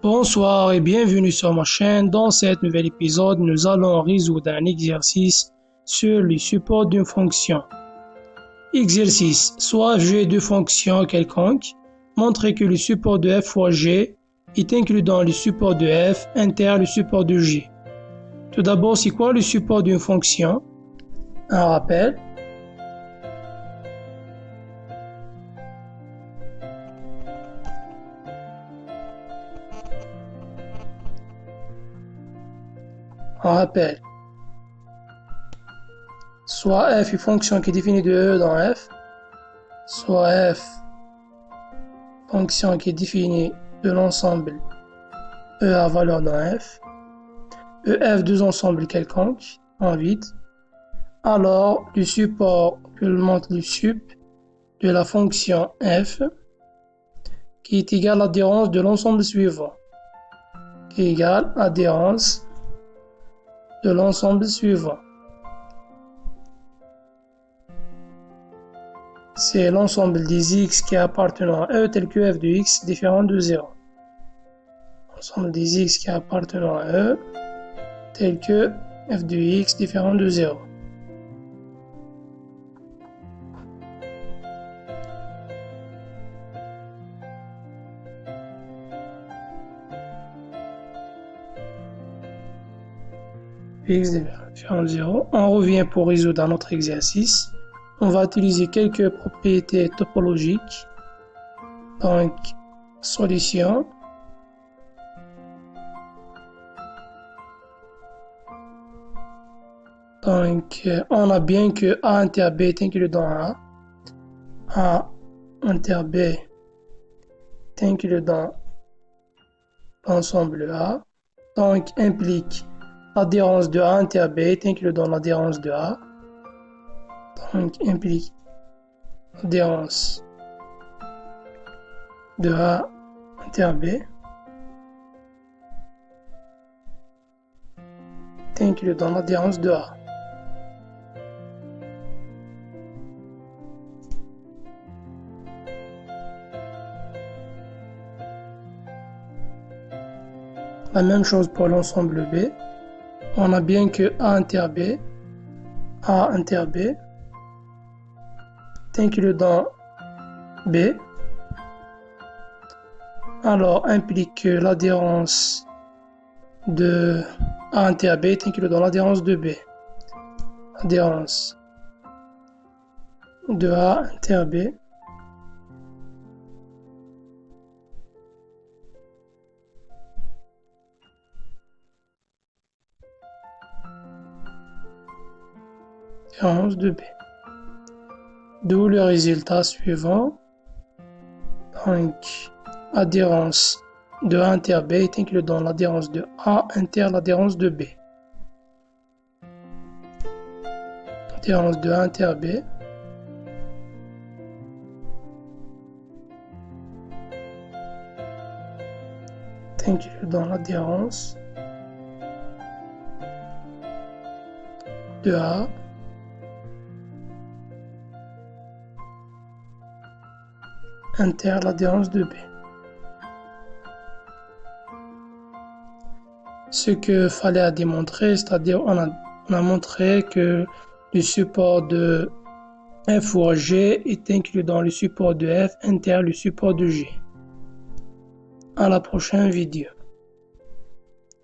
Bonsoir et bienvenue sur ma chaîne. Dans cet nouvel épisode, nous allons résoudre un exercice sur le support d'une fonction. Exercice. Soit g de fonction quelconque. Montrez que le support de f fois g est inclus dans le support de f inter le support de g. Tout d'abord, c'est quoi le support d'une fonction? Un rappel. On rappelle, soit f est fonction qui est définie de e dans f, soit f fonction qui est définie de l'ensemble e à valeur dans f, ef deux ensembles quelconques en vide, alors le support que montre le sup de la fonction f qui est égal à l'adhérence de l'ensemble suivant, qui est égal à l'adhérence de l'ensemble suivant. C'est l'ensemble des x qui appartenant à e tel que f de x différent de 0. L'ensemble des x qui appartenant à e tel que f de x différent de 0. X différent de 0. On revient pour résoudre notre exercice. On va utiliser quelques propriétés topologiques. Donc, solution. Donc, on a bien que A inter B est inclus dans A. A inter B est inclus dans l'ensemble A. Donc, implique l'adhérence de A inter B est inclus dans l'adhérence de A. Donc, implique l'adhérence de A inter B est inclus dans l'adhérence de A. La même chose pour l'ensemble B. On a bien que A inter B est inclus dans B. Alors, implique que l'adhérence de A inter B est inclus dans l'adhérence de B. Adhérence de A inter B de B. D'où le résultat suivant. Donc, adhérence de A inter B est inclus dans l'adhérence de A inter l'adhérence de B. Adhérence de A inter B est inclus dans l'adhérence de A inter l'adhérence de B. Ce que fallait démontrer, c'est-à-dire on a montré que le support de f fois g est inclus dans le support de f inter le support de g. À la prochaine vidéo.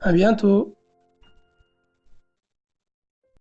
À bientôt.